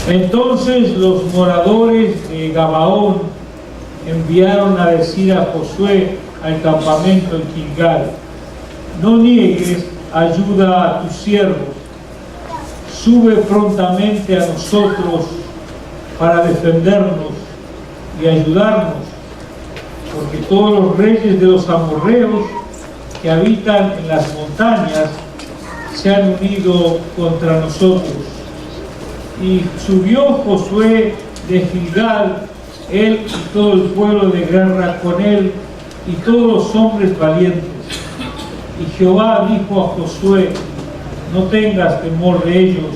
Entonces los moradores de Gabaón enviaron a decir a Josué al campamento en Gilgal: no niegues ayuda a tus siervos, sube prontamente a nosotros para defendernos y ayudarnos, porque todos los reyes de los amorreos que habitan en las montañas se han unido contra nosotros. Y subió Josué de Gilgal, él y todo el pueblo de guerra con él, y todos los hombres valientes. Y Jehová dijo a Josué: no tengas temor de ellos,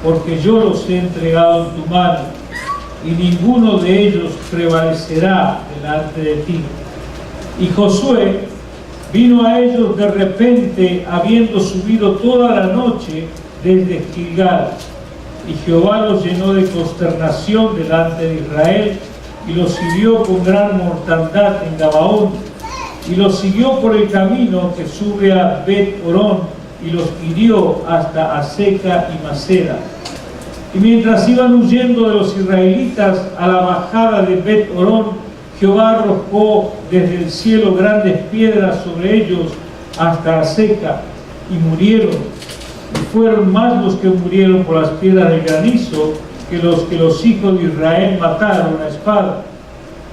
porque yo los he entregado en tu mano, y ninguno de ellos prevalecerá delante de ti. Y Josué vino a ellos de repente, habiendo subido toda la noche desde Gilgal. Y Jehová los llenó de consternación delante de Israel, y los hirió con gran mortandad en Gabaón, y los siguió por el camino que sube a Bet-Orón, y los hirió hasta Aseca y Maceda. Y mientras iban huyendo de los israelitas a la bajada de Bet-Orón, Jehová arrojó desde el cielo grandes piedras sobre ellos hasta Aseca, y murieron. Y fueron más los que murieron por las piedras del granizo que los hijos de Israel mataron a espada.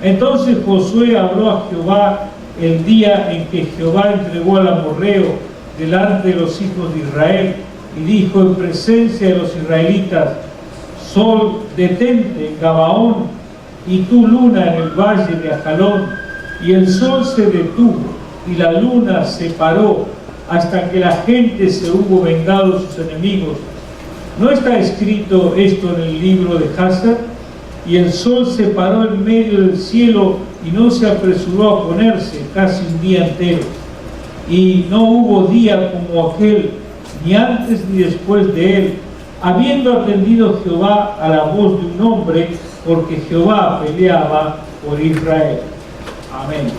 Entonces Josué habló a Jehová el día en que Jehová entregó al amorreo delante de los hijos de Israel, y dijo en presencia de los israelitas: Sol, detente en Gabaón, y tú, luna, en el valle de Ajalón. Y el sol se detuvo, y la luna se paró, hasta que la gente se hubo vengado de sus enemigos. ¿No está escrito esto en el libro de Hazar? Y el sol se paró en medio del cielo, y no se apresuró a ponerse casi un día entero. Y no hubo día como aquel, ni antes ni después de él, habiendo atendido Jehová a la voz de un hombre, porque Jehová peleaba por Israel. Amén.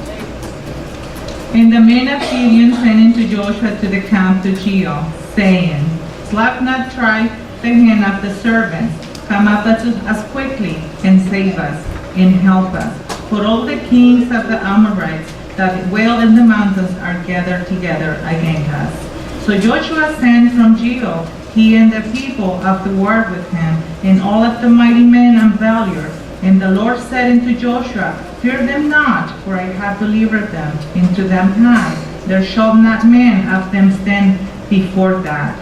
And the men of Gideon sent unto Joshua to the camp to Geo, saying, Slap not try the hand of the servants, come up unto us quickly, and save us, and help us. For all the kings of the Amorites that dwell in the mountains are gathered together against us. So Joshua sent from Geo, he and the people of the war with him, and all of the mighty men and valiant. And the Lord said unto Joshua, Fear them not, for I have delivered them into them hand. There shall not man of them stand before that.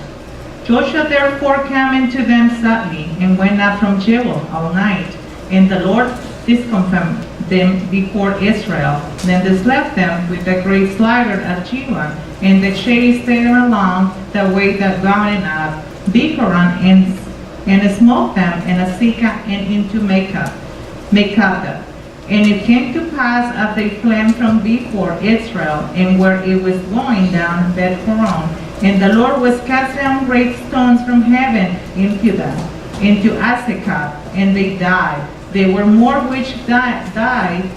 Joshua therefore came into them suddenly, and went up from Jebel all night. And the Lord discomfited them before Israel. Then they slept them with a great slaughter at Gihon, and they chased them along the way that gone up Bikoron, and smote them in Azekah and into Makkedah. And it came to pass, as they fled from before Israel, and where it was going down Bet-Horon, and the Lord was casting down great stones from heaven into them, into Azekah, and they died. There were more which died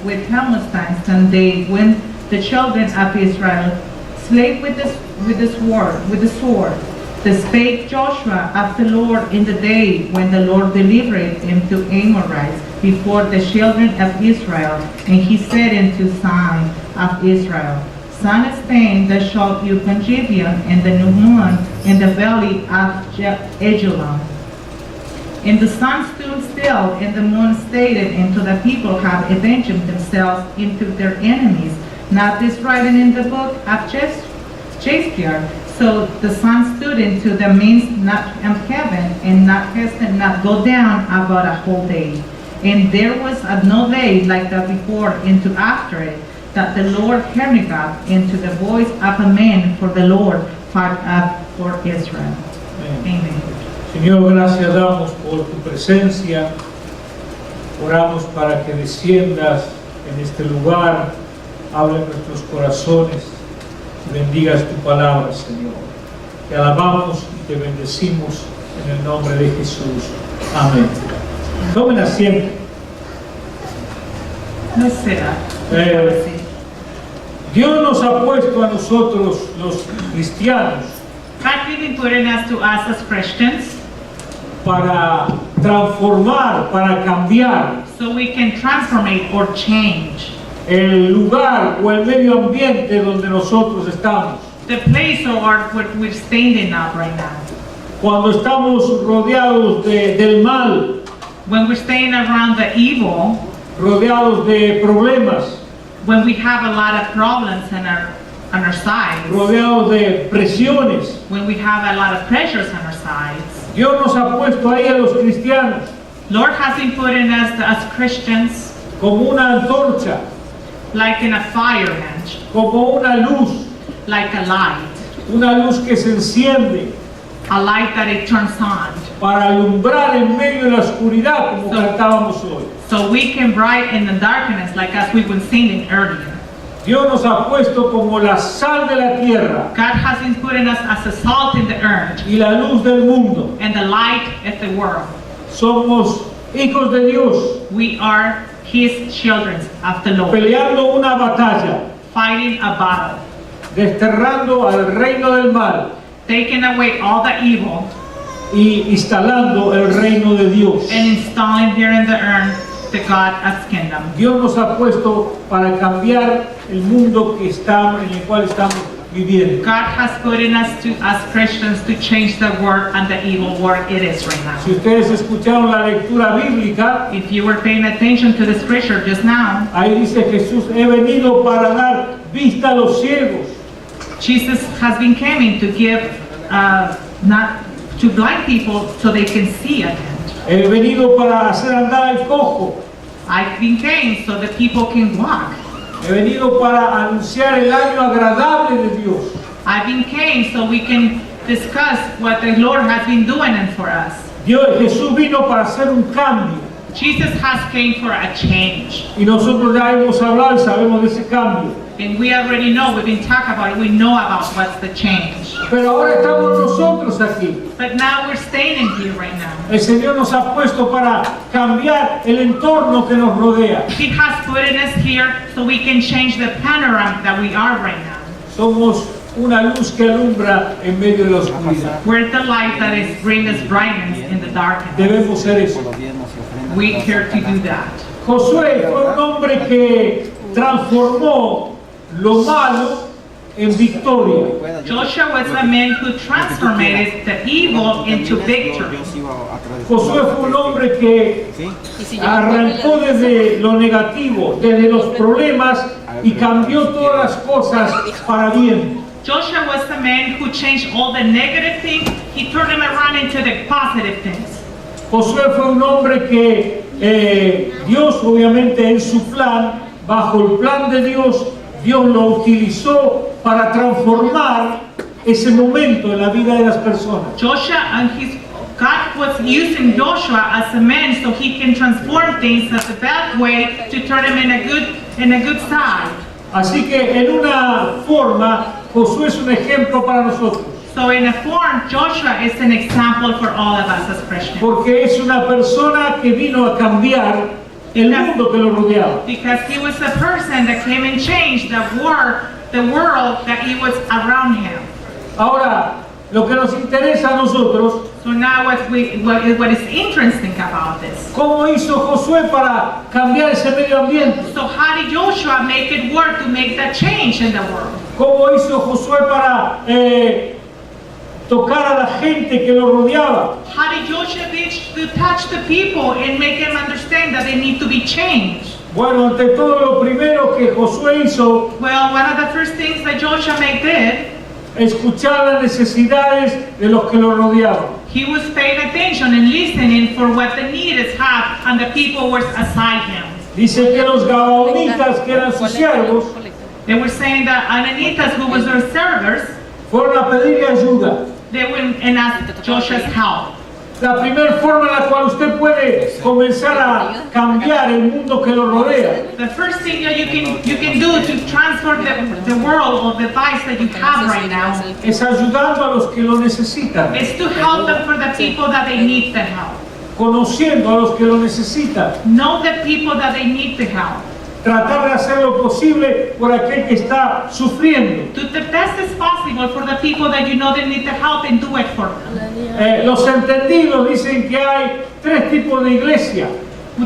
with Philistines than they, when the children of Israel slain with the sword. Then spake Joshua of the Lord in the day when the Lord delivered him to Amorites before the children of Israel. And he said unto son of Israel, Son of Spain, thou shalt you from Gibeon and the Numan in the valley of Ajalon. And the sun stood still, and the moon stayed, until the people had avenged themselves into their enemies. Not this written in the book of Jasper. So the sun stood into the midst of heaven, and not hastened not go down about a whole day. And there was no day like that before into after it, that the Lord heard into the voice of a man, for the Lord fought up for Israel. Amen. Señor, gracias damos por tu presencia. Oramos para que desciendas en este lugar, hable en nuestros corazones y bendigas tu palabra, Señor. Te alabamos y te bendecimos en el nombre de Jesús. Amén. Tomen asiento. No será. Dios nos ha puesto a nosotros, los cristianos, God really put us to us as Christians para transformar, para cambiar so we can transformate or change el lugar o el medio ambiente donde nosotros estamos. the place or what we're standing up right now. Cuando estamos rodeados del mal, When we're staying around the evil, rodeados de problemas, when we have a lot of problems on our sides, rodeados de presiones, when we have a lot of pressures on our sides, Dios nos ha puesto ahí a los cristianos Lord has been putting us as Christians como una antorcha, like in a fire bench, como una luz que se enciende a light that it turns on, para alumbrar en medio de la oscuridad, como cantábamos hoy. so we can bright in the darkness, like as we were singing earlier. Dios nos ha puesto como la sal de la tierra God has been putting us as a salt in the earth y la luz del mundo. and the light of the world. Somos hijos de Dios, We are His children of the Lord, peleando una batalla, fighting a battle, desterrando al reino del mal taking away all the evil y instalando el reino de Dios. and installing here in the earth the God's kingdom. Dios nos ha puesto para cambiar el mundo en el cual estamos viviendo. God has put in us as Christians to change the world and the evil world it is right now. Si ustedes escucharon la lectura bíblica, If you were paying attention to the scripture just now, ahí dice Jesús, he venido para dar vista a los ciegos, Jesus has been coming to give not to blind people so they can see again. he venido para hacer andar al cojo, I've been came so that people can walk. he venido para anunciar el año agradable de Dios. I've been came so we can discuss what the Lord has been doing for us. Jesús vino para hacer un cambio Jesus has came for a change. y nosotros ya hemos hablado y sabemos de ese cambio. And we already know, we've been talking about it, we know about what's the change. Pero ahora estamos nosotros aquí. But now we're staying in here right now. El Señor nos ha puesto para cambiar el entorno que nos rodea. He has put us here so we can change the panorama that we are right now. Somos una luz que alumbra en medio de la oscuridad. We're the light that is bringing us brightness in the darkness. Debemos ser eso. We care to do that. Josué fue un hombre que transformó lo malo en victoria. Joshua was a man who transformed the evil into victory. Josué fue un hombre que arrancó desde lo negativo, desde los problemas y cambió todas las cosas para bien. Joshua was the man who changed all the negative things. He turned them around into the positive things. Josué fue un hombre que Dios, obviamente en su plan, bajo el plan de Dios, Dios lo utilizó para transformar ese momento en la vida de las personas. God was using Joshua as a man so he can transform things as a bad way to turn them in a good side. Así que en una forma, Josué es un ejemplo para nosotros. So in a form, Joshua is an example for all of us as Christians. Porque es una persona que vino a cambiar el mundo que lo rodeaba. Because he was a person that came and changed the world that he was around him. Ahora, lo que nos interesa a nosotros, So now what is interesting about this? ¿cómo hizo Josué para cambiar ese medio ambiente? So how did Joshua make it work to make that change in the world? ¿Cómo hizo Josué para tocar a la gente que lo rodeaba? How did Joshua reach to touch the people and make them understand that they need to be changed? Bueno, ante todo lo primero que Josué hizo, Well, one of the first things that Joshua did, escuchar las necesidades de los que lo rodeaban. he was paying attention and listening for what the needs had and the people were aside him. Dice que los gabaonitas, que eran sus siervos, They were saying that Ananitas, who was their servers, fueron a pedirle ayuda. they went and asked Joshua's help. La primera forma en la cual usted puede comenzar a cambiar el mundo que lo rodea The first thing that you can do to transform the world or the vice that you have right now es ayudando a los que lo necesitan, is to help them for the people that they need the help. conociendo a los que lo necesitan. Know the people that they need the help. tratar de hacer lo posible por aquel que está sufriendo. Do the best as possible for the people that you know they need the help and do it for them. Los entendidos dicen que hay tres tipos de iglesia.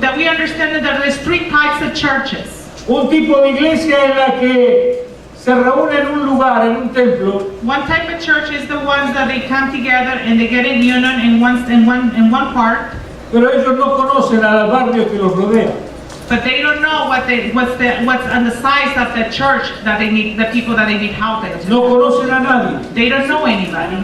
That we understand that there's three types of churches. Un tipo de iglesia es la que se reúne en un lugar, en un templo. One type of church is the ones that they come together and they get in union in one part. Pero ellos no conocen al barrio que los rodea. But they don't know what's on the size of the church that they need, the people that they need help in. No conocen a nadie. They don't know anybody.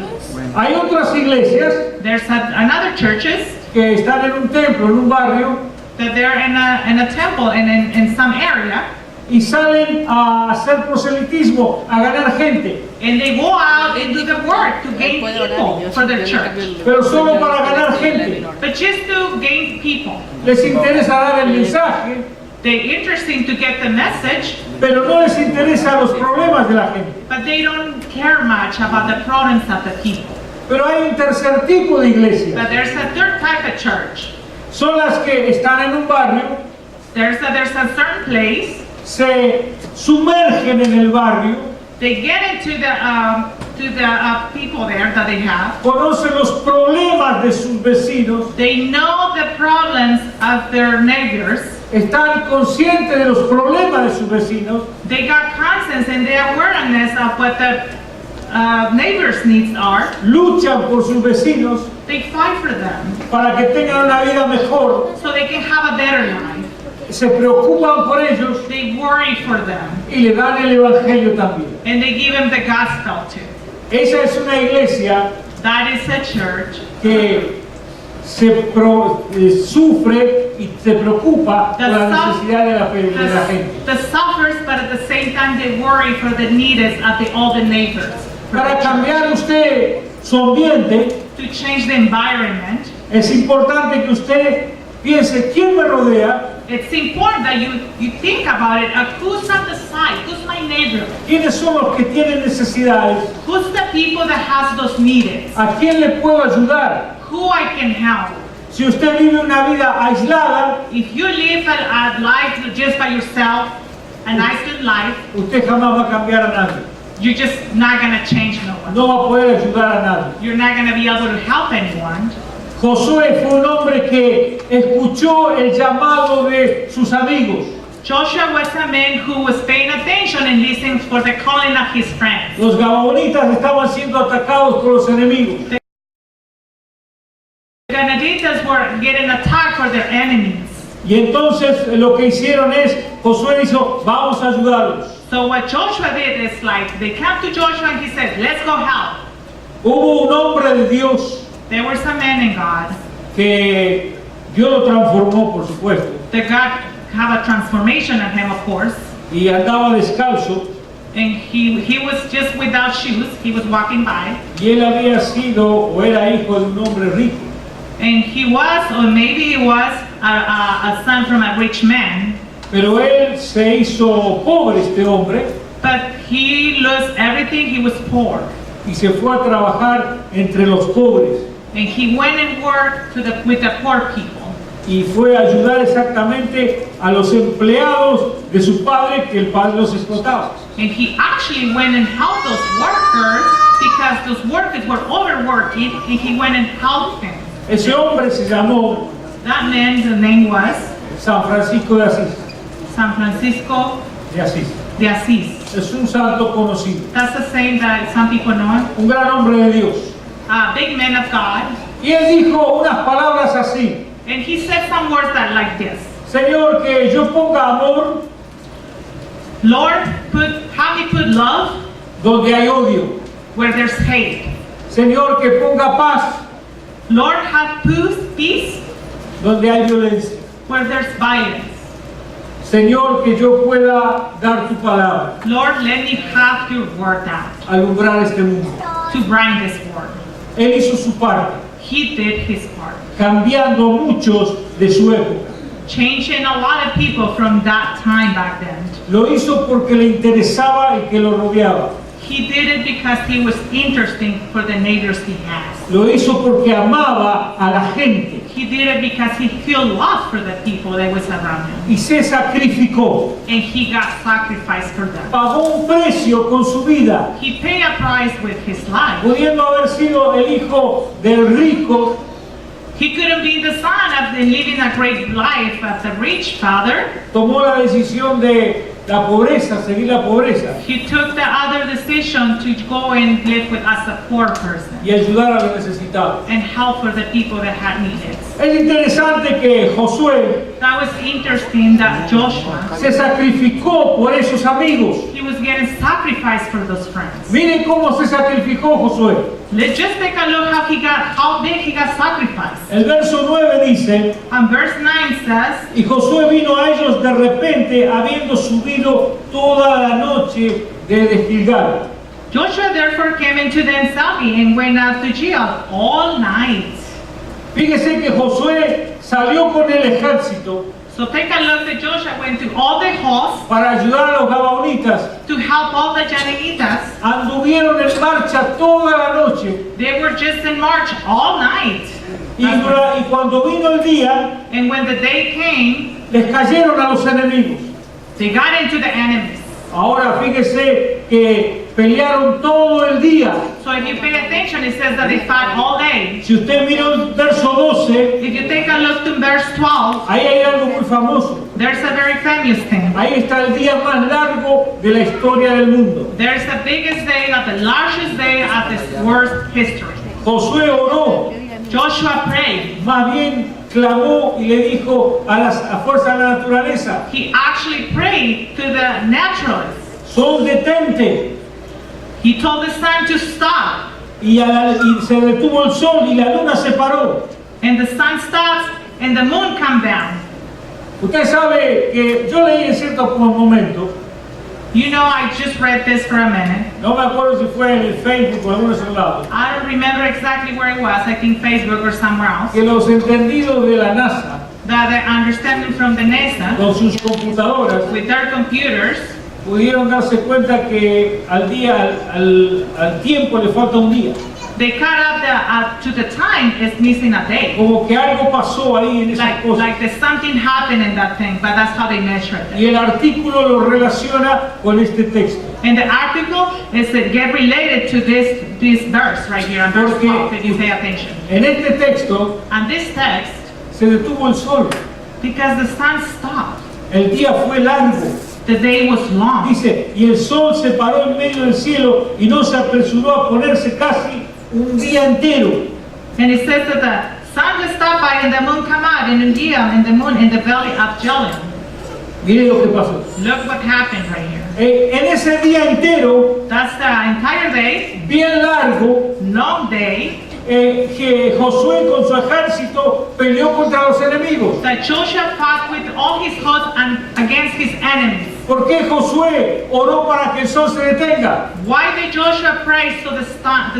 Hay otras iglesias There's another churches que están en un templo, en un barrio, that they're in a temple and in some area, y salen a hacer proselitismo, a ganar gente, and they go out and do the work to gain people for their church. pero solo para ganar gente. But just to gain people. Les interesa dar el mensaje, They're interesting to get the message, pero no les interesa los problemas de la gente. but they don't care much about the problems of the people. Pero hay un tercer tipo de iglesia. But there's a third type of church. Son las que están en un barrio, There's a certain place. se sumergen en el barrio, They get into the people there that they have. conocen los problemas de sus vecinos, They know the problems of their neighbors. están conscientes de los problemas de sus vecinos, They got conscience and the awareness of what the neighbors' needs are. luchan por sus vecinos They fight for them para que tengan una vida mejor, so they can have a better life. se preocupan por ellos They worry for them y le dan el evangelio también. and they give them the gospel too. Esa es una iglesia That is a church que sufre y se preocupa por la necesidad de la gente. that suffers, but at the same time they worry for the needs of all the neighbors. For the Para church. cambiar usted su ambiente, To change the environment, es importante que usted piense quién me rodea, it's important that you think about it. Who's on the side? Who's my neighbor? quiénes son los que tienen necesidades, Who's the people that has those needs? a quién le puedo ayudar. Who I can help? Si usted vive una vida aislada, If you live a life just by yourself, an isolated life, usted jamás va a cambiar a nadie. you're just not gonna change no one. No va a poder ayudar a nadie. You're not gonna be able to help anyone. Josué fue un hombre que escuchó el llamado de sus amigos. Joshua was a man who was paying attention and listening for the calling of his friends. Los gabaonitas estaban siendo atacados por los enemigos. The Canaditas were getting attacked for their enemies. Y entonces lo que hicieron es, Josué dijo, vamos a ayudarlos. So what Joshua did is like, they came to Joshua and he said, let's go help. Hubo un hombre de Dios There was a man in God. que Dios lo transformó, por supuesto, The God have a transformation of him, of course. y andaba descalzo, And he was just without shoes. He was walking by. y él había sido o era hijo de un hombre rico. And he was, or maybe he was, a son from a rich man. Pero él se hizo pobre, este hombre, But he lost everything. He was poor. y se fue a trabajar entre los pobres, And he went and worked with the poor people. y fue a ayudar exactamente a los empleados de su padre, que el padre los explotaba. And he actually went and helped those workers because those workers were overworking, and he went and helped them. Ese hombre se llamó That man, the name was San Francisco de Asís. San Francisco De Asís. de Asís. Es un santo conocido, That's the same that some people know. un gran hombre de Dios. A big man of God. Y él dijo unas palabras así: And he said some words that like this. Señor, que yo ponga amor Lord, have me put love donde hay odio. where there's hate. Señor, que ponga paz Lord, have peace donde hay violencia. where there's violence. Señor, que yo pueda dar tu palabra, Lord, let me have your word out alumbrar este mundo. to bring this word. Él hizo su parte, He did his part, cambiando muchos de su época. changing a lot of people from that time back then. Lo hizo porque le interesaba y que lo rodeaba. He did it because he was interested for the neighbors he has. Lo hizo porque amaba a la gente. He did it because he felt love for the people that was around him. Y se sacrificó. And he got sacrificed for them. Pagó un precio con su vida. He paid a price with his life. Pudiendo haber sido el hijo del rico, He couldn't be the son of the living a great life of the rich father. tomó la decisión de la pobreza, seguir la pobreza He took the other decision to go and live with as a poor person y ayudar a los necesitados. and help for the people that had needed. Es interesante que Josué That was interesting that Joshua, se sacrificó por esos amigos. he was getting sacrificed for those friends. Miren cómo se sacrificó Josué. Let's just take a look how big he got sacrificed. El verso 9 dice, And verse 9 says, y Josué vino a ellos de repente, habiendo subido toda la noche desde Gilgal. Joshua therefore came into them suddenly and went out to Gilgal all night. Fíjese que Josué salió con el ejército So take a look that Joshua went to all the hosts para ayudar a los gabaonitas. to help all the Jananitas. Anduvieron en marcha toda la noche They were just in march all night. y cuando vino el día, And when the day came, les cayeron a los enemigos. they got into the enemies. Ahora fíjese que pelearon todo el día. So if you pay attention, it says that they fought all day. Si usted mira el verso 12, If you take a look to verse 12, ahí hay algo muy famoso. there's a very famous thing. Ahí está el día más largo de la historia del mundo. There's the biggest day, of the largest day of this world's history. Josué oró, Joshua prayed. más bien clamó y le dijo a fuerza de la naturaleza, He actually prayed to the naturalists. sol detente. He told the sun to stop. Y se detuvo el sol y la luna se paró. And the sun stops and the moon comes down. Usted sabe que yo leí en cierto momento, You know, I just read this for a minute. no me acuerdo si fue en el Facebook o en algunos otros lados, I don't remember exactly where it was. I think Facebook or somewhere else. que los entendidos de la NASA That the understanding from the NASA con sus computadoras with their computers, pudieron darse cuenta que al tiempo le falta un día. they cut up to the time is missing a day. Como que algo pasó ahí en esas cosas. Like there's something happened in that thing, but that's how they measure it. Y el artículo lo relaciona con este texto. And the article is that get related to this verse right here, on verse 12, if you pay attention. En este texto And this text, se detuvo el sol. because the sun stopped, El día fue largo. the day was long. Dice, y el sol se paró en medio del cielo y no se apresuró a ponerse casi un día entero. And it says that the sun just stopped by and the moon come out, and in the moon in the belly of Jelium. Mire lo que pasó. Look what happened right here. En ese día entero, That's the entire day, bien largo, long day, que Josué con su ejército peleó contra los enemigos. that Joshua fought with all his hosts and against his enemies. ¿Por qué Josué oró para que el sol se detenga? Why did Joshua pray so the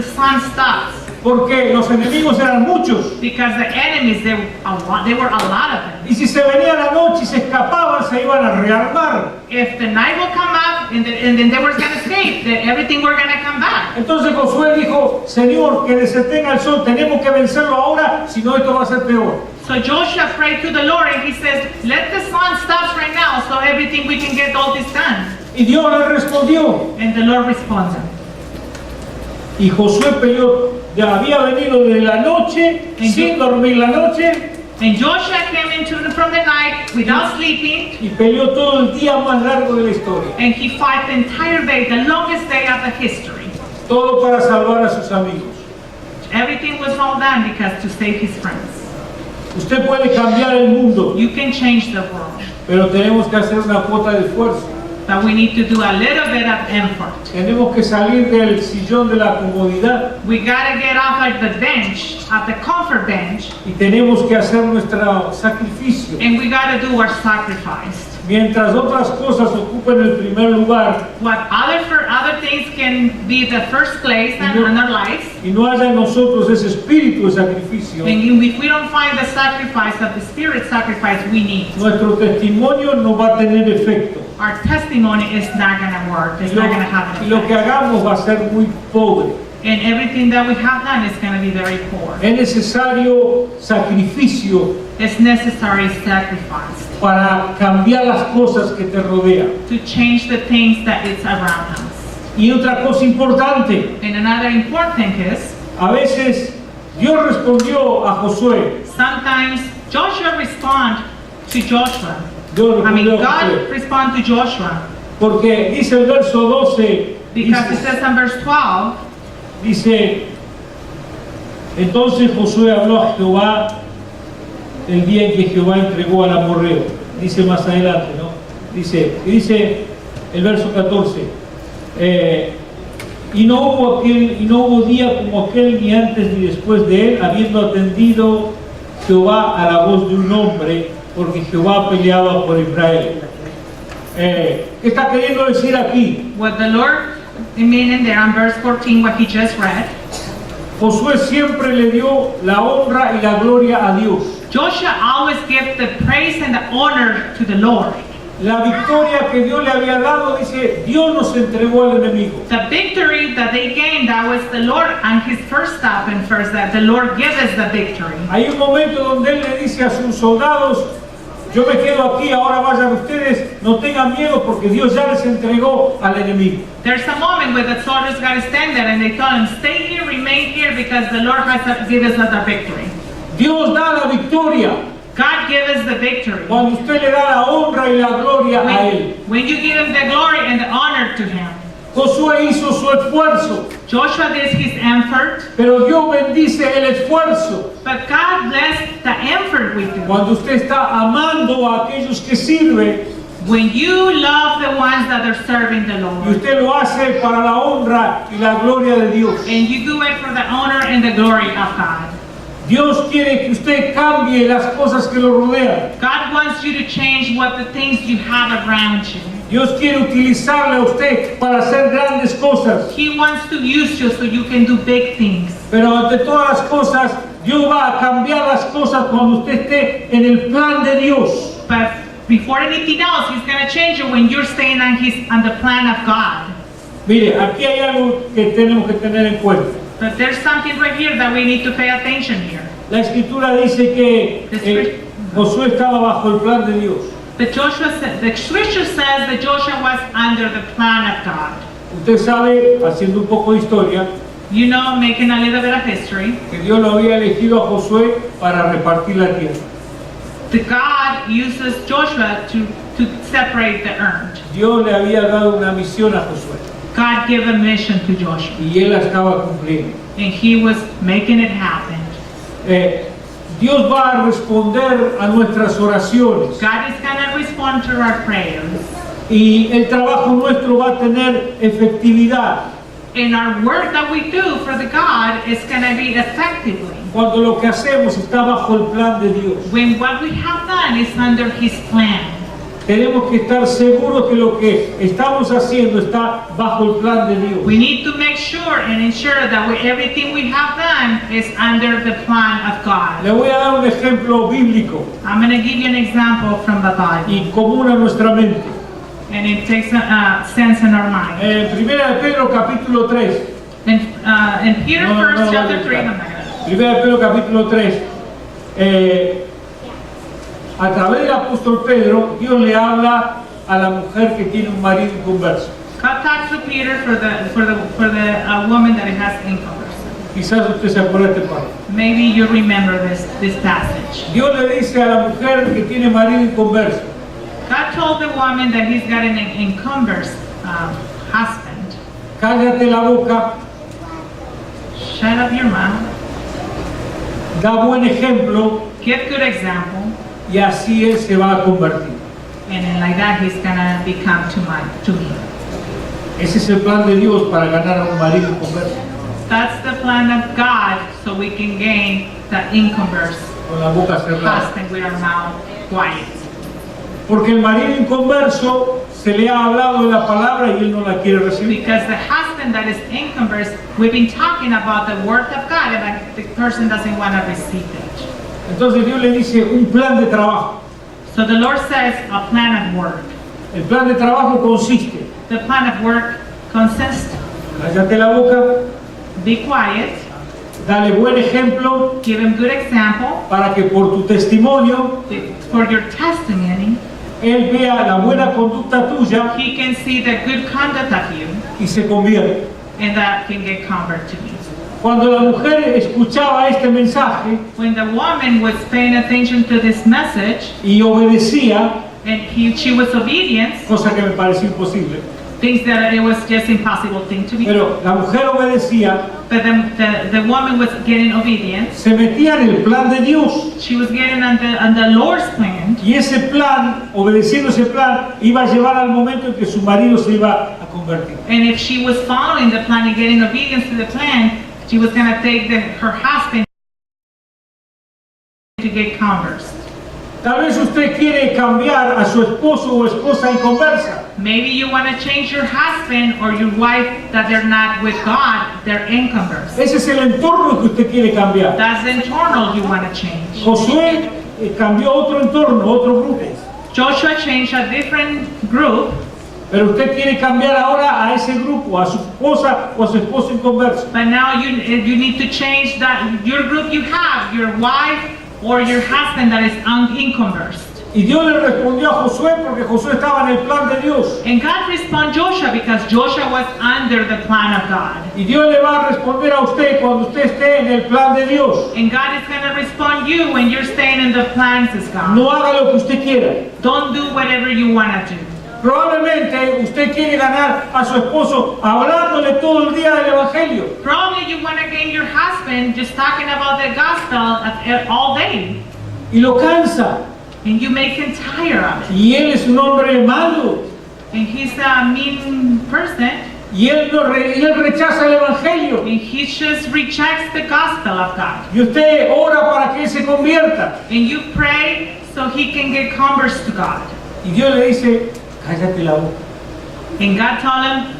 sun stops? Porque los enemigos eran muchos. Because the enemies, there were a lot of them. Y si se venía la noche y se escapaban, se iban a rearmar. If the night will come up and then they were going to escape, then everything were going to come back. Entonces Josué dijo, Señor, que se detenga el sol, tenemos que vencerlo ahora, si no esto va a ser peor. So Joshua prayed to the Lord and he says, let the sun stop right now so everything we can get all this done. Y Dios le respondió. And the Lord responded. Y Josué peleó, ya había venido de la noche, sin dormir la noche, And Joshua came from the night without sleeping, y peleó todo el día más largo de la historia. and he fought the entire day, the longest day of the history. Todo para salvar a sus amigos. Everything was all done because to save his friends. Usted puede cambiar el mundo, You can change the world, pero tenemos que hacer una cuota de esfuerzo. but we need to do a little bit of effort. Tenemos que salir del sillón de la comodidad We gotta get off of the bench, of the comfort bench, y tenemos que hacer nuestro sacrificio. and we gotta do our sacrifice. Mientras otras cosas ocupen el primer lugar What other things can be the first place in our lives, y no haya en nosotros ese espíritu de sacrificio, and if we don't find the sacrifice of the spirit sacrifice we need, nuestro testimonio no va a tener efecto. our testimony is not going to work. It's not going to have y an lo que effect. hagamos va a ser muy pobre. And everything that we have done is going to be very poor. Es necesario sacrificio It's necessary sacrifice para cambiar las cosas que te rodean. to change the things that is around us. Y otra cosa importante, And another important thing is, a veces Dios respondió a Josué. sometimes Joshua respond to Joshua. Dios I mean, respondió a God Josué. respond to Joshua. Porque dice el verso 12, Because it dice, says in verse 12, dice, entonces Josué habló a Jehová el día en que Jehová entregó al amorreo. Dice más adelante, ¿no? Dice el verso 14, y no hubo día como aquel, ni antes ni después de él, habiendo atendido Jehová a la voz de un hombre, porque Jehová peleaba por Israel. ¿Qué está queriendo decir aquí? what the Lord, meaning there on verse 14, what he just read, Josué siempre le dio la honra y la gloria a Dios. Joshua always gave the praise and the honor to the Lord. La victoria que Dios le había dado, dice, Dios nos entregó al enemigo. The victory that they gained, that was the Lord on his first stop and first that the Lord gave us the victory. Hay un momento donde él le dice a sus soldados, yo me quedo aquí, ahora vayan ustedes, no tengan miedo porque Dios ya les entregó al enemigo. There's a moment where the soldiers got to stand there and they told him, stay here, remain here, because the Lord has given us the victory. Dios da la victoria God gave us the victory. cuando usted le da la honra y la gloria a él. When you give him the glory and the honor to him. Josué hizo su esfuerzo, Joshua did his effort, pero Dios bendice el esfuerzo but God blessed the effort we do. cuando usted está amando a aquellos que sirve When you love the ones that are serving the y Lord, usted lo hace para la honra y la gloria de Dios. and you do it for the honor and the glory of God. Dios quiere que usted cambie las cosas que lo rodean. God wants you to change what the things you have around you. Dios quiere utilizarle a usted para hacer grandes cosas. He wants to use you so you can do big things. Pero ante todas las cosas, Dios va a cambiar las cosas cuando usted esté en el plan de Dios. But before anything else, He's going to change you when you're staying on the plan of God. Mire, aquí hay algo que tenemos que tener en cuenta. But there's something right here that we need to pay attention here. La Escritura dice que Josué estaba bajo el plan de Dios. The scripture says that Joshua was under the plan of God. Usted sabe, haciendo un poco de historia, You know, making a little bit of history, que Dios lo había elegido a Josué para repartir la tierra. the God uses Joshua to separate the earth. Dios le había dado una misión a Josué God gave a mission to Joshua, y él la estaba cumpliendo. and he was making it happen. Dios va a responder a nuestras oraciones God is going to respond to our prayers, y el trabajo nuestro va a tener efectividad and our work that we do for the God is going to be effectively cuando lo que hacemos está bajo el plan de Dios. when what we have done is under His plan. Tenemos que estar seguros que lo que estamos haciendo está bajo el plan de Dios. We need to make sure and ensure that everything we have done is under the plan of God. Le voy a dar un ejemplo bíblico I'm going to give you an example from the Bible, y común a nuestra mente. and it takes sense in our mind. En 1 de Pedro capítulo 3. In Peter No, no, 1, no, chapter no, 3, no. I'm not gonna- 1 de Pedro capítulo 3. A través del apóstol Pedro, Dios le habla a la mujer que tiene un marido inconverso. God talks to Peter for the woman that has inconverse. Quizás usted se acuerde de este parte. Maybe you remember this passage. Dios le dice a la mujer que tiene marido inconverso, God told the woman that he's got an inconverse husband. cállate la boca, Shut up your mouth. da buen ejemplo Give good example. y así él se va a convertir. And then like that, he's gonna become to me. Ese es el plan de Dios para ganar a un marido inconverso. That's the plan of God, so we can gain the inconverse Con la boca cerrada. husband with our mouth quiet. Porque el marido inconverso se le ha hablado de la palabra y él no la quiere recibir. Because the husband that is inconverse, we've been talking about the word of God, and the person doesn't want to receive it. Entonces Dios le dice un plan de trabajo. So the Lord says a plan of work. El plan de trabajo consiste: The plan of work consists, cállate la boca, be quiet, dale buen ejemplo give him good example, para que por tu testimonio for your testimony, él vea la buena conducta tuya he can see the good conduct of you, y se convierte. and that can get convert to you. Cuando la mujer escuchaba este mensaje When the woman was paying attention to this message, y obedecía, and she was obedient, cosa que me pareció imposible, thinks that it was just impossible thing to be. pero la mujer obedecía, But the woman was getting obedient. se metía en el plan de Dios. She was getting on the Lord's plan. Y ese plan, obedeciendo ese plan, iba a llevar al momento en que su marido se iba a convertir. And if she was following the plan and getting obedience to the plan, she was going to take her husband to get converts. Tal vez usted quiere cambiar a su esposo o esposa inconversa. Maybe you want to change your husband or your wife that they're not with God, they're inconverse. Ese es el entorno que usted quiere cambiar. That's the internal you want to change. Josué cambió otro entorno, otro grupo. Joshua changed a different group, Pero usted quiere cambiar ahora a ese grupo, a su esposa o a su esposo inconverso. but now you need to change that your group you have, your wife or your husband that is inconversed. Y Dios le respondió a Josué porque Josué estaba en el plan de Dios. And God responded Joshua because Joshua was under the plan of God. Y Dios le va a responder a usted cuando usted esté en el plan de Dios. And God is going to respond you when you're staying in the plans of God. No haga lo que usted quiera. Don't do whatever you want to do. Probablemente usted quiere ganar a su esposo hablándole todo el día del Evangelio. Probably you want to gain your husband just talking about the gospel all day. Y lo cansa. And you make him tired of it. Y él es un hombre malo. And he's a mean person. Y él rechaza el Evangelio. And he just rejects the gospel of God. Y usted ora para que él se convierta. And you pray so he can get converts to God. Y Dios le dice, cállate la boca. And God told him,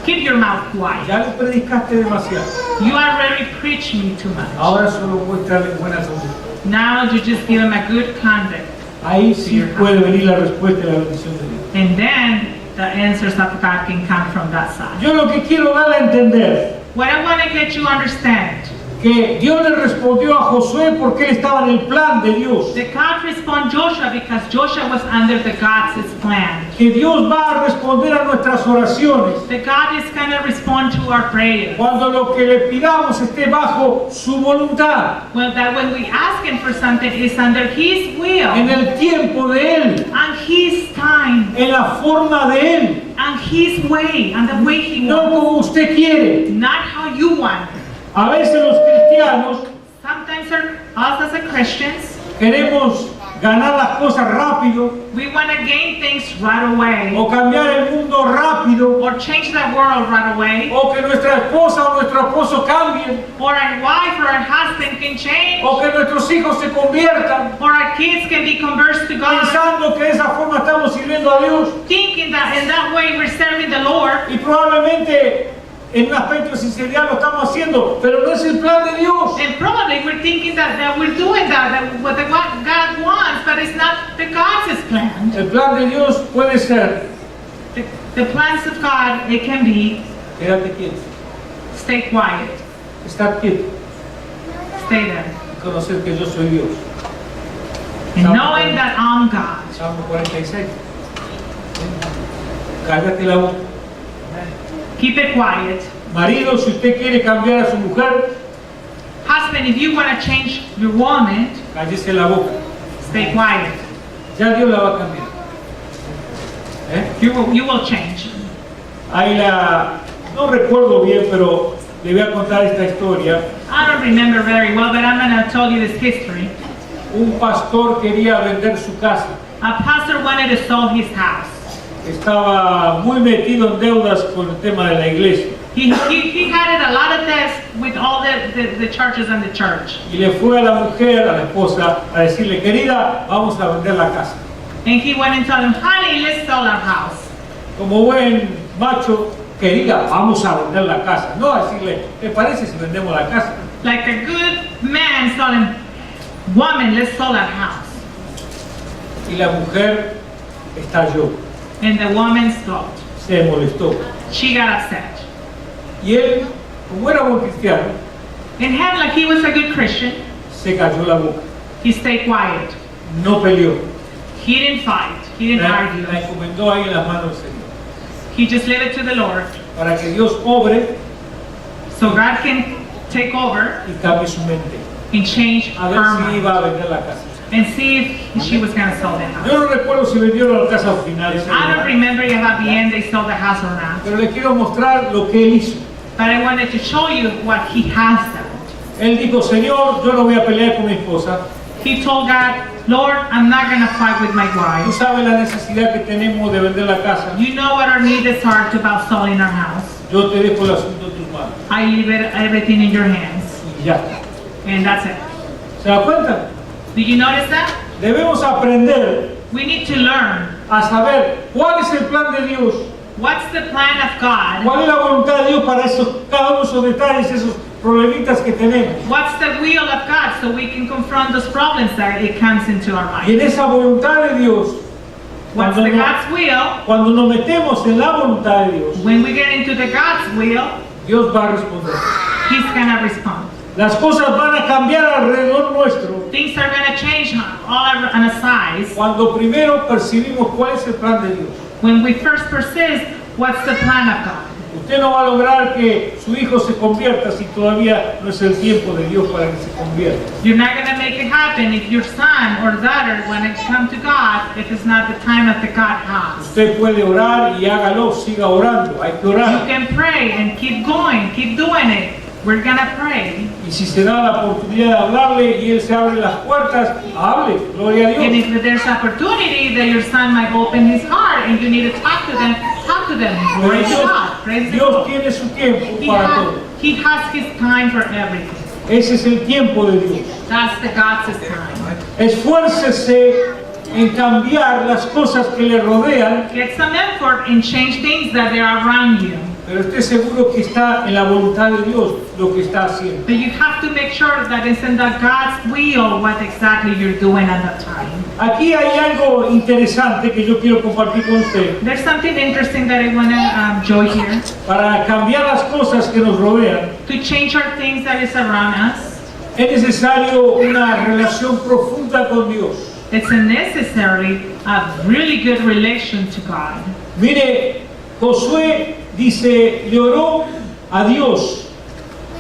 keep your mouth quiet. Ya le predicaste demasiado. You already preached me too much. Ahora solo muéstrale buena conducta. Now you just give him a good conduct. Ahí sí puede venir la respuesta y la bendición de Dios. And then the answers of God can come from that side. Yo lo que quiero darle a entender What I want to get you to understand, que Dios le respondió a Josué porque él estaba en el plan de Dios. that God responded Joshua because Joshua was under the God's plan. Que Dios va a responder a nuestras oraciones That God is going to respond to our prayers. cuando lo que le pidamos esté bajo su voluntad, Well, that when we ask Him for something, it's under His will, en el tiempo de Él, and His time, en la forma de Él, and His way, and the way He no wants, como usted quiere. not how you want. A veces los cristianos Sometimes us as Christians, queremos ganar las cosas rápido we want to gain things right away, o cambiar el mundo rápido or change the world right away, o que nuestra esposa o nuestro esposo cambien or our wife or our husband can change, o que nuestros hijos se conviertan or our kids can be converted to God, pensando que de esa forma estamos sirviendo a Dios thinking that in that way we're serving the Lord. y probablemente en un aspecto de sinceridad lo estamos haciendo, pero no es el plan de Dios. And probably we're thinking that we're doing that what God wants, but it's not the God's plan. El plan de Dios puede ser, The plans of God, it can be, quédate quieto, stay quiet, estar quieto stay there. y conocer que yo soy Dios. And knowing that I'm God. Salmo 46. Cállate la boca. Keep it quiet. Marido, si usted quiere cambiar a su mujer, Husband, if you want to change your woman, cállese la boca. stay quiet. Ya Dios la va a cambiar. You will change. Ahí no recuerdo bien, pero le voy a contar esta historia. I don't remember very well, but I'm going to tell you this history. Un pastor quería vender su casa. A pastor wanted to sell his house. Estaba muy metido en deudas con el tema de la iglesia. He had a lot of debts with all the churches and the church. Y le fue a la mujer, a la esposa, a decirle, querida, vamos a vender la casa. And he went and told him, honey, let's sell our house. Como buen macho, querida, vamos a vender la casa. No a decirle, ¿te parece si vendemos la casa? Like a good man told him, woman, let's sell our house. Y la mujer estalló. And the woman stopped. Se molestó. She got upset. Y él, como era buen cristiano, And him, like he was a good Christian, se cayó la boca. he stayed quiet. No peleó. He didn't fight. He didn't La argue. encomendó ahí en las manos del Señor. He just left it to the Lord. Para que Dios obre So God can take over y cambie su mente. and change A ver her si mind. iba a vender la casa. And see if she was going to sell the house. Yo no recuerdo si vendieron la casa al final. I don't remember if at the end they sold the house or not. Pero le quiero mostrar lo que él hizo. But I wanted to show you what he has done. Él dijo, Señor, yo no voy a pelear con mi esposa. He told God, Lord, I'm not going to fight with my Tú wife. sabes la necesidad que tenemos de vender la casa. You know what our needs are about selling our house. Yo te dejo el asunto en tus manos. I leave everything in your hands. Y ya está. And that's it. ¿Se da cuenta? Did you notice that? Debemos aprender We need to learn a saber cuál es el plan de Dios, what's the plan of God. cuál es la voluntad de Dios para cada uno de esos detalles, esos problemitas que tenemos. What's the will of God so we can confront those problems that it comes into our Y en life. esa voluntad de Dios, What's the God's will? cuando nos metemos en la voluntad de Dios, When we get into the God's will, Dios va a responder. He's going to respond. Las cosas van a cambiar alrededor nuestro Things are going to change all on a size cuando primero percibimos cuál es el plan de Dios. when we first perceive what's the plan of God. Usted no va a lograr que su hijo se convierta si todavía no es el tiempo de Dios para que se convierta. You're not going to make it happen if your son or daughter, when it comes to God, if it's not the time that the God has. Usted puede orar y hágalo, siga orando, hay que You orar. can pray and keep going, keep doing it. We're going to pray. Y si se da la oportunidad de hablarle y él se abre las puertas, hable, gloria a And Dios. if there's opportunity that your son might open his heart and you need to talk to them, talk to them. Gloria Praise a Dios. God. Praise the Dios Lord. tiene su tiempo para todo. He has his time for everything. Ese es el tiempo de Dios. That's the God's time. Esfuércese en cambiar las cosas que le rodean, Get some effort and change things that are around you. pero esté seguro que está en la voluntad de Dios lo que está haciendo. But you have to make sure that it's in the God's will what exactly you're doing at that time. Aquí hay algo interesante que yo quiero compartir con usted. There's something interesting that I want to show here. Para cambiar las cosas que nos rodean, To change our things that is around us, es necesario una relación profunda con Dios. it's necessary a really good relation to God. Mire, Josué dice, le oró a Dios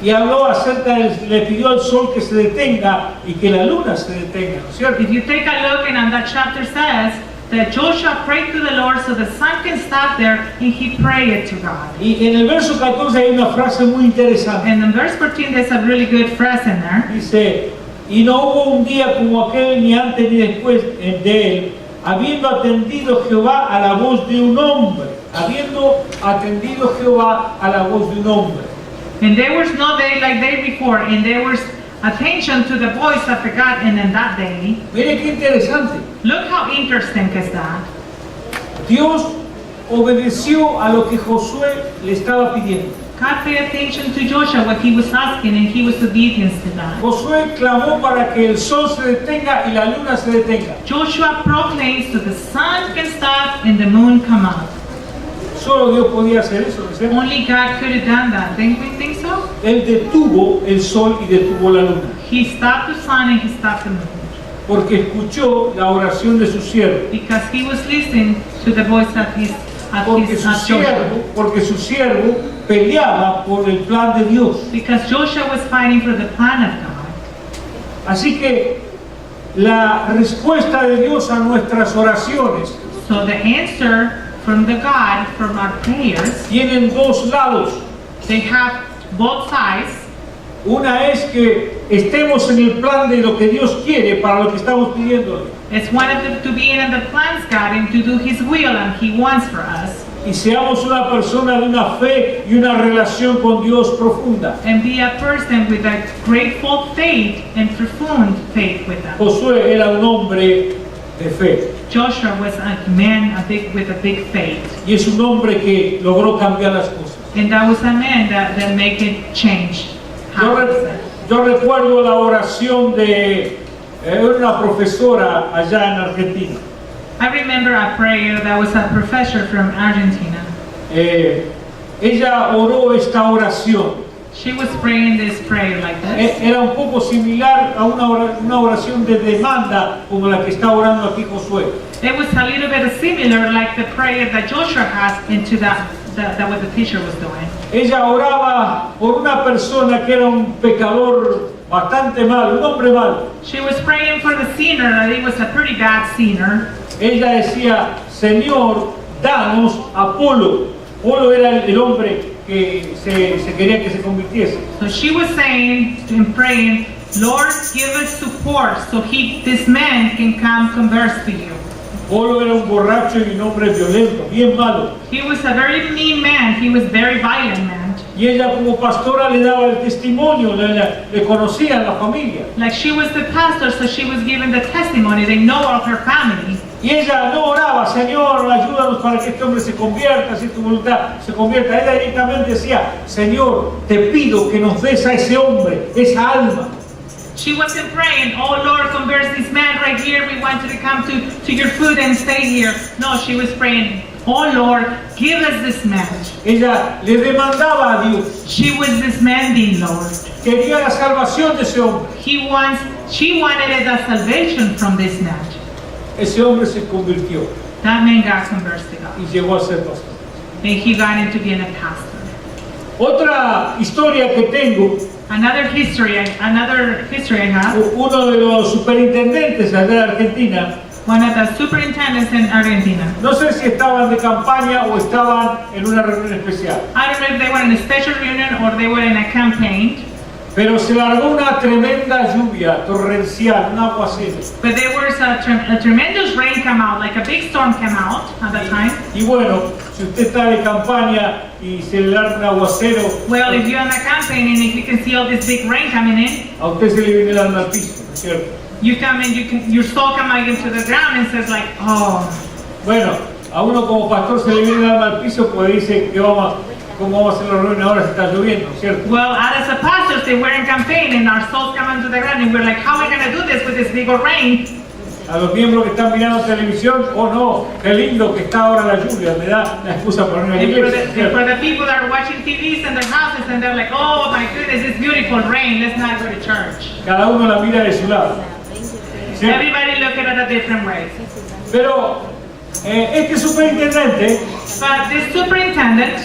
y habló acerca, le pidió al sol que se detenga y que la luna se detenga, ¿no es cierto? If you take a look and on that chapter says that Joshua prayed to the Lord so the sun can stop there and he prayed to God. Y en el verso 14 hay una frase muy interesante. And in verse 14 there's a really good phrase in there. Dice, y no hubo un día como aquel ni antes ni después de él, habiendo atendido Jehová a la voz de un hombre, habiendo atendido Jehová a la voz de un hombre. And there was no day like day before, and there was attention to the voice of the God, and in that day, Mire qué interesante. look how interesting is that. Dios obedeció a lo que Josué le estaba pidiendo. God paid attention to Joshua, what he was asking, and he was obedient to that. Josué clamó para que el sol se detenga y la luna se detenga. Joshua proclaims so the sun can stop and the moon come up. Solo Dios podía hacer eso, ¿no es cierto? Only God could have done that. Didn't we think so? Él detuvo el sol y detuvo la luna, He stopped the sun and he stopped the moon. porque escuchó la oración de su siervo. Because he was listening to the voice of his Joshua. Porque su siervo peleaba por el plan de Dios. Because Joshua was fighting for the plan of God. Así que la respuesta de Dios a nuestras oraciones So the answer from the God, from our prayers, tienen dos lados. they have both sides. Una es que estemos en el plan de lo que Dios quiere para lo que estamos pidiéndole. It's one of them to be in the plans God and to do His will and He wants for us. Y seamos una persona de una fe y una relación con Dios profunda. And be a person with a grateful faith and profound faith with them. Josué era un hombre de fe. Joshua was a man with a big faith. Y es un hombre que logró cambiar las cosas. And that was a man that make it change. Yo recuerdo la oración de una profesora allá en Argentina. I I remember a prayer that was a professor from Argentina. Ella oró esta oración. She was praying this prayer like this. Era un poco similar a una oración de demanda como la que está orando aquí Josué. It was a little bit similar like the prayer that Joshua has into that what the teacher was doing. Ella oraba por una persona que era un pecador bastante malo, un hombre malo. She was praying for the sinner, that he was a pretty bad sinner. Ella decía, Señor, danos a Apolo. Apolo era el hombre que se quería que se convirtiese. So she was saying and praying, Lord, give us support so this man can come converse to you. Apolo era un borracho y un hombre violento, bien malo. He was a very mean man. He was very violent man. Y ella como pastora le daba el testimonio, le conocía a la familia. Like she was the pastor, so she was giving the testimony. They know of her family. Y ella no oraba, Señor, ayúdanos para que este hombre se convierta, si tu voluntad se convierta. Ella directamente decía, Señor, te pido que nos des a ese hombre, esa alma. She wasn't praying, oh Lord, convert this man right here. We want you to come to your food and stay here. No, she was praying, oh Lord, give us this man. Ella le demandaba a Dios. She was demanding, Lord. Quería la salvación de ese hombre. She wanted the salvation from this man. Ese hombre se convirtió. That man got converted to God. Y llegó a ser pastor. And he got into being a pastor. Otra historia que tengo. Another history I have. Uno de los superintendentes allá de Argentina. One of the superintendents in Argentina. No sé si estaban de campaña o estaban en una reunión especial. I don't know if they were in a special reunion or they were in a campaign. Pero se largó una tremenda lluvia torrencial, un aguacero. But there was a tremendous rain come out, like a big storm came out at that time. Y bueno, si usted está de campaña y se le larga un aguacero, well, if you're on a campaign and if you can see all this big rain coming in, a usted se le viene el alma al piso, ¿no es cierto? You come in, your soul come out into the ground and says like, oh. Bueno, a uno como pastor se le viene el alma al piso, pues dice que ¿cómo vamos a hacer la reunión ahora si está lloviendo, cierto? Well, as a pastor, they were in campaign and our souls come into the ground and we're like, how are we going to do this with this big rain? A los miembros que están mirando televisión, oh no, qué lindo que está ahora la lluvia, me da la excusa para ir a la iglesia. For the people that are watching TVs in their houses and they're like, oh my goodness, it's beautiful rain, let's not go to church. Cada uno la mira de su lado. ¿Sí? Everybody look at it a different way. Pero este superintendente, but this superintendent,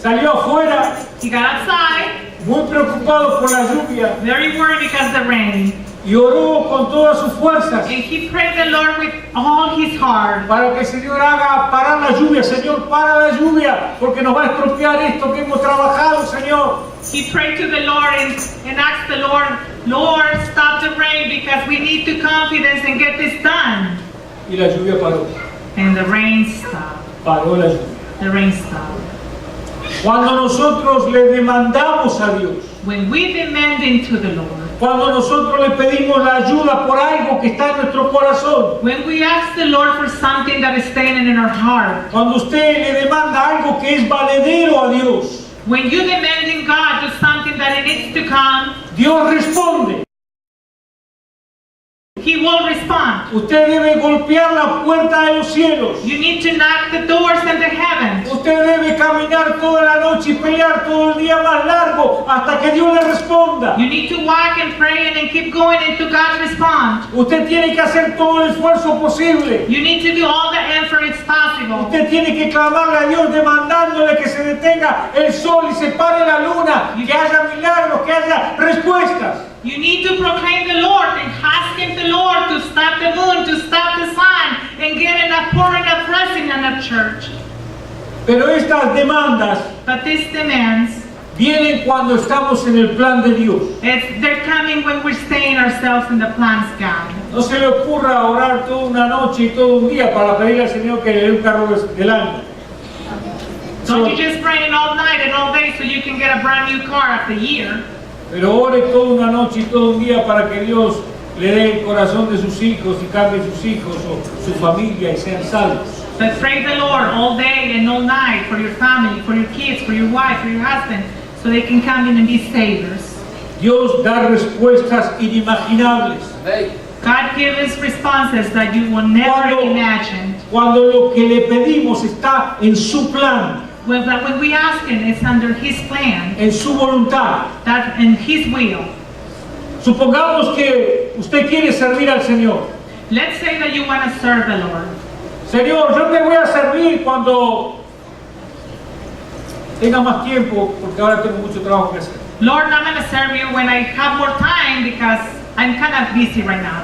salió afuera, he got outside, muy preocupado por la lluvia, very worried because of the rain. Y oró con todas sus fuerzas. And he prayed the Lord with all his heart. Para que el Señor haga parar la lluvia. Señor, para la lluvia, porque nos va a estropear esto que hemos trabajado, Señor. He prayed to the Lord and asked the Lord, Lord, stop the rain because we need to confidence and get this done. Y la lluvia paró. And the rain stopped. Paró la lluvia. The rain stopped. Cuando nosotros le demandamos a Dios, when we demand into the Lord, cuando nosotros le pedimos la ayuda por algo que está en nuestro corazón, when we ask the Lord for something that is staying in our heart, cuando usted le demanda algo que es valedero a Dios, when you demand in God to something that it needs to come, Dios responde. He will respond. Usted debe golpear la puerta de los cielos. You need to knock the doors in the heavens. Usted debe caminar toda la noche y pelear todo el día más largo hasta que Dios le responda. You need to walk and pray and keep going until God responds. Usted tiene que hacer todo el esfuerzo posible. You need to do all the effort it's possible. Usted tiene que clamarle a Dios demandándole que se detenga el sol y se pare la luna, que haya milagros, que haya respuestas. You need to proclaim the Lord and ask Him the Lord to stop the moon, to stop the sun, and get enough pouring of blessing in the church. Pero estas demandas But these demands vienen cuando estamos en el plan de Dios. They're coming when we're staying ourselves in the plans of God. No se le ocurra orar toda una noche y todo un día para pedirle al Señor que le dé un carro del año. Don't you just pray all night and all day so you can get a brand new car of the year. Pero ore toda una noche y todo un día para que Dios le dé el corazón de sus hijos y cambie sus hijos o su familia y sean salvos. But pray the Lord all day and all night for your family, for your kids, for your wife, for your husband, so they can come in and be saviors. Dios da respuestas inimaginables. God gives us responses that you will never imagine. Cuando lo que le pedimos está en su plan, When we ask Him, it's under His plan, en su voluntad. that in His will. Supongamos que usted quiere servir al Señor. Let's say that you want to serve the Lord. Señor, yo te voy a servir cuando tenga más tiempo, porque ahora tengo mucho trabajo que hacer. Lord, I'm going to serve you when I have more time because I'm kind of busy right now.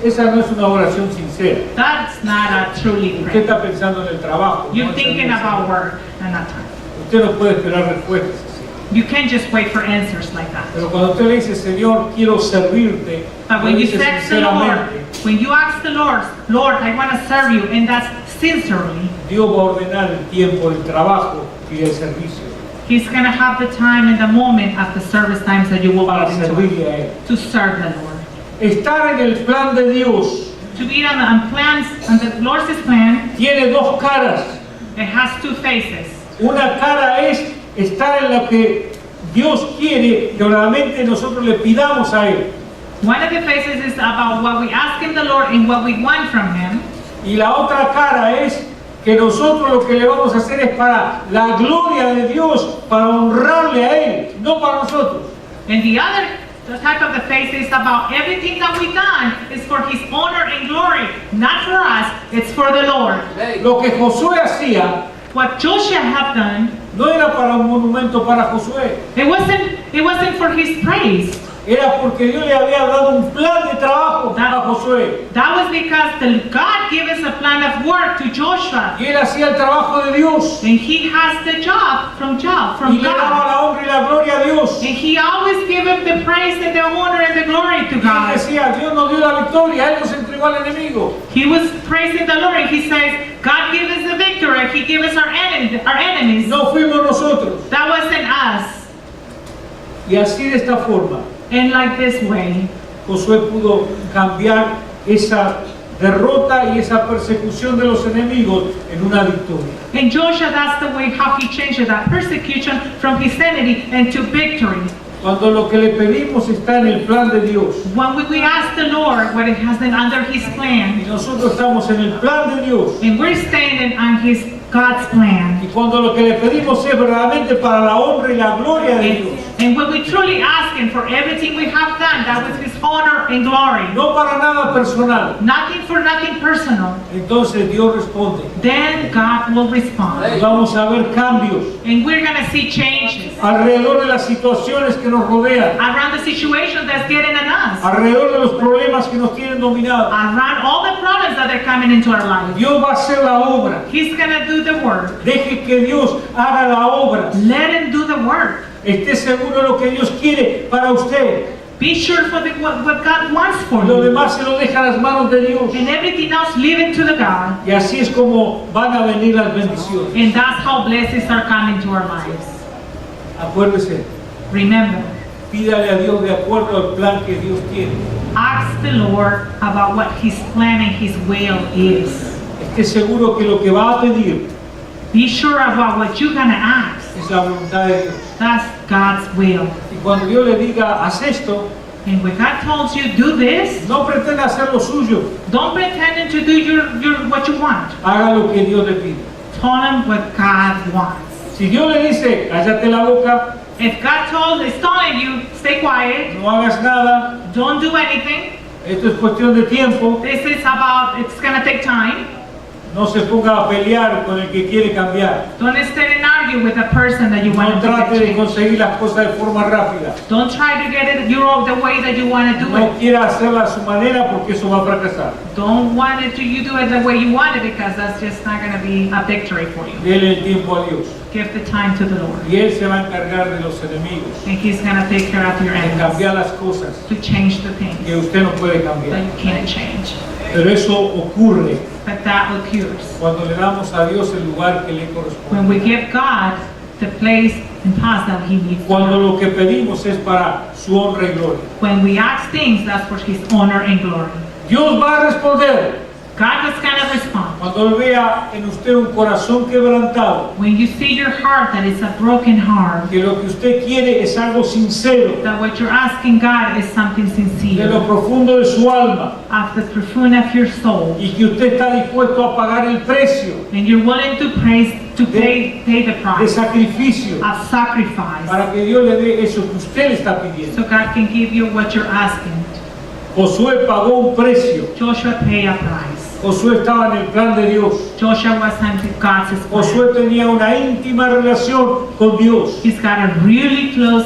Esa no es una oración sincera. That's not a truly Usted prayer. está pensando en el trabajo. You're no en thinking servir al about Señor. work and not time. Usted no puede esperar respuestas así. You can't just wait for answers like that. Pero cuando usted le dice, Señor, quiero servirte, But lo when you dice said to the Lord, sinceramente, when you ask the Lord, Lord, I want to serve you, and that's sincerely, Dios va a ordenar el tiempo del trabajo y del servicio He's going to have the time and the moment of the service times that you will para get into servirle a Él. to serve the Lord. Estar en el plan de Dios To be on plans, on the Lord's plan, tiene dos caras. it has two faces. Una cara es estar en lo que Dios quiere que realmente nosotros le pidamos a Él. One of the faces is about what we ask Him the Lord and what we want from Him. Y la otra cara es que nosotros lo que le vamos a hacer es para la gloria de Dios, para honrarle a Él, no para nosotros. And the type of the face is about everything that we've done is for His honor and glory, not for us, it's for the Lord. Lo que Josué hacía What Joshua have done, no era para un monumento para Josué, it wasn't for his praise. era porque Dios le había dado un plan de trabajo a Josué. That was because God gave us a plan of work to Joshua. Y él hacía el trabajo de Dios. And he has the job from Y le daba God. la honra y la gloria a Dios. And he always gave him the praise and the honor and the glory to Y él God. decía, Dios nos dio la victoria, Él nos entregó al enemigo. He was praising the Lord. He says, God gave us the victory. He gave us our enemies. No fuimos nosotros. That wasn't us. Y así de esta forma, And like this way, Josué pudo cambiar esa derrota y esa persecución de los enemigos en una victoria. and Joshua, that's the way how he changed that persecution from his enemy into victory. Cuando lo que le pedimos está en el plan de Dios When we ask the Lord what it has been under His y plan, nosotros estamos en el plan de Dios, and we're standing on God's plan, y cuando lo que le pedimos es verdaderamente para la honra y la gloria de Dios, and when we truly ask Him for everything we have done, that was His honor and glory, no para nada personal, nothing for nothing personal, entonces Dios responde. then God will respond, Y vamos a ver cambios and we're gonna see changes alrededor de las situaciones que nos rodean, around the situation that's getting on us, alrededor de los problemas que nos tienen dominados. around all the problems that are coming into our life. Dios va a hacer la obra. He's gonna do the work. Deje que Dios haga la obra. Let Him do the work. Esté seguro de lo que Dios quiere para usted. Be sure for what God wants for Lo you. demás se lo deja a las manos de Dios. And everything else, leave it to the God. Y así es como van a venir las bendiciones. And that's how blessings are coming to our lives. Acuérdese, Remember, pídale a Dios de acuerdo al plan que Dios tiene. ask the Lord about what His plan and His will is. Esté seguro que lo que va a pedir Be sure about what you're gonna ask. es la voluntad de Dios. That's God's will. Y cuando Dios le diga, haz esto, And when God tells you, do this, no pretenda hacer lo suyo. don't pretend to do what you want. Haga lo que Dios le pide. Tell Him what God wants. Si Dios le dice, cállate la boca, If God is telling you, stay quiet, no hagas nada, don't do anything, esto es cuestión de tiempo, this is about, it's gonna take time. no se ponga a pelear con el que quiere cambiar. Don't stand and argue with the person that you No want to trate de change. conseguir las cosas de forma rápida. Don't try to get it the way that you want to do No it. quiera hacerla a su manera porque eso va a fracasar. Don't want it to you do it the way you want it because that's just not going to be a victory for you. Dele el tiempo a Dios. Give the time to the Lord. Y Él se va a encargar de los enemigos, And He's going to take care of your de enemies. cambiar las cosas To change the things que usted no puede that cambiar. you can't change. Pero eso ocurre But that occurs cuando le damos a Dios el lugar que le corresponde. when we give God the place and path that He needs. Cuando lo que pedimos es para su honra y gloria. When we ask things, that's for His honor and glory. Dios va a responder. God was going to respond. Cuando Él vea en usted un corazón quebrantado, When you see your heart that is a broken heart, que lo que usted quiere es algo sincero, that what you're asking God is something de sincere, lo profundo de su alma, of the profound of your soul, y que usted está dispuesto a pagar el precio and you're willing to pay the de price sacrificio of sacrifice, para que Dios le dé eso que usted le está pidiendo. so God can give you what you're asking. Josué pagó un precio. Joshua paid a price. Josué estaba en el plan de Dios. Joshua was under God's plan. Josué tenía una íntima relación con Dios. He's got a really close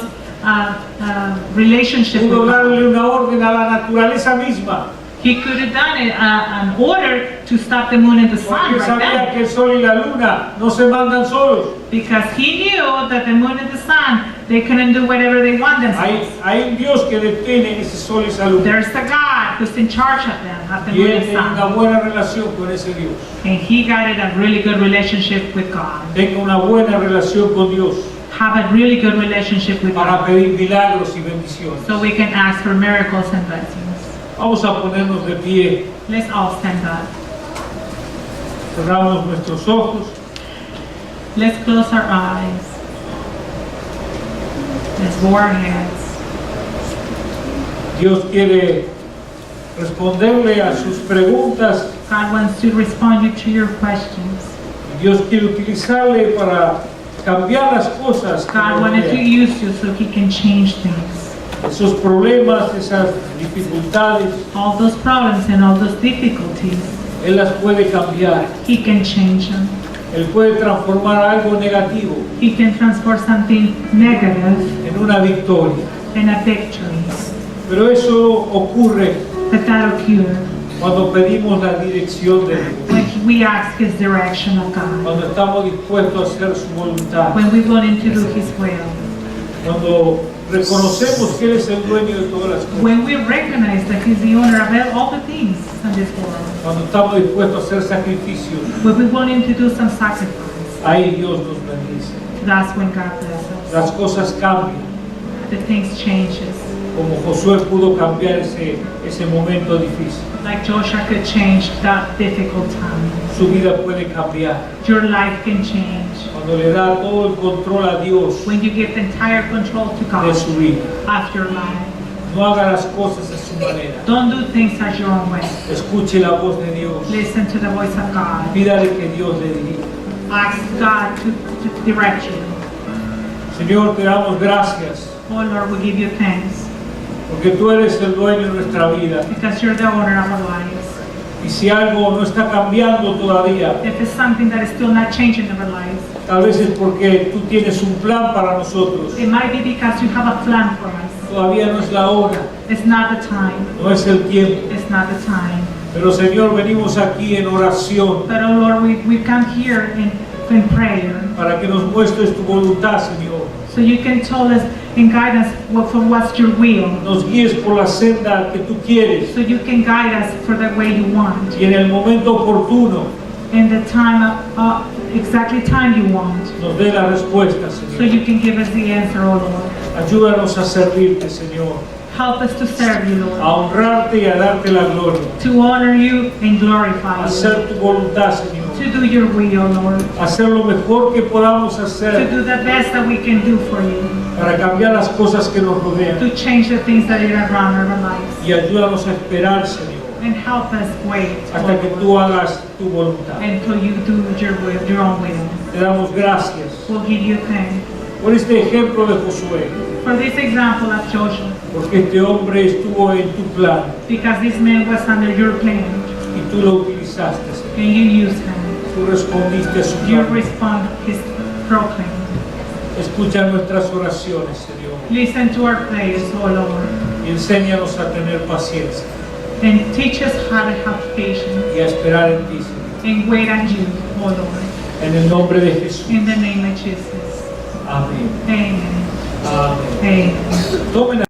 relationship with Pudo God. darle una orden a la naturaleza misma. He could have done it an order to stop the moon and the sun Porque right sabía then, que el sol y la luna no se mandan solos. because he knew that the moon and the sun, they couldn't do whatever they want themselves. Hay un Dios que detiene ese sol y esa luna. There's a God who's in charge of them, of the Y moon él and tiene una sun. buena relación con ese Dios. And he got it a really good relationship with God. Tenga una buena relación con Dios Have a really good relationship with para God, pedir milagros y bendiciones. so we can ask for miracles and blessings. Vamos a ponernos de pie. Let's all stand up. Cerramos nuestros ojos. Let's close our eyes. Let's bow our heads. Dios quiere responderle a sus preguntas. God wants to respond you to your questions. Dios quiere utilizarle para cambiar las cosas. que God nos wanted to rodean. use you so he can change things. Esos problemas, esas dificultades, All those problems and all those difficulties, Él las puede cambiar. he can change them. Él puede transformar algo negativo He can transform something negative en una victoria. in a victory. Pero eso ocurre But that occurs cuando pedimos la dirección de Dios, when we ask his direction of God, cuando estamos dispuestos a hacer su voluntad, when we're willing to do his will, cuando reconocemos que Él es el dueño de todas las cosas, when we recognize that he's the owner of all the things in this world, cuando estamos dispuestos a hacer sacrificios, when we're willing to do some sacrifice, ahí Dios nos bendice. that's when God blesses us. Las cosas cambian, The things changes. como Josué pudo cambiar ese momento difícil. Like Joshua could change that difficult time. Su vida puede cambiar Your life can change cuando le da todo el control a Dios when you give the entire control to de God su vida. of your life. No haga las cosas a su manera. Don't do things as your own way. Escuche la voz de Dios. Listen to the voice of God. Pídale que Dios le dirija. Ask God to direct you. Señor, te damos gracias Oh Lord, we give you thanks porque tú eres el dueño de nuestra vida. because you're the owner of our lives. Y si algo no está cambiando todavía, If it's something that is still not changing in our lives, tal vez es porque tú tienes un plan para nosotros. it might be because you have a plan for us. Todavía no es la hora, It's not the time. no es el tiempo. It's not the time. Pero Señor, venimos aquí en oración But oh Lord, we come here in prayer para que nos muestres tu voluntad, Señor. so you can tell us and guide us for what's your will. Nos guíes por la senda que tú quieres So you can guide us for the way you want. y en el momento oportuno In the time exactly time you want. nos dé la respuesta, So Señor. you can give us the answer, oh Lord. Ayúdanos a servirte, Señor, Help us to serve you, Lord. a honrarte y a darte la gloria, To honor you and a glorify you. hacer tu voluntad, Señor, To do your will, Lord. a hacer lo mejor que podamos To hacer do the best that we can do for you. para cambiar las cosas que nos rodean. To change the things that are around our lives. Y ayúdanos a esperar, Señor, And help us wait, hasta que oh tú Lord, hagas tu voluntad. until you do your will, your own will. Te damos gracias We'll give you thanks por este ejemplo de Josué, for this example of Joshua, porque este hombre estuvo en tu plan because this man was under your plan y tú lo utilizaste, Señor. and you used him. Tú respondiste a su You plan. respond his proclaim. Escucha nuestras oraciones, Señor, Listen to our prayers, oh Lord, y enséñanos a tener paciencia and teach us how to have patience y a esperar en ti, Señor. and wait on you, oh Lord. En el nombre de Jesús. In the name of Jesus. Amén. Amen. Amén. Amen. Tomen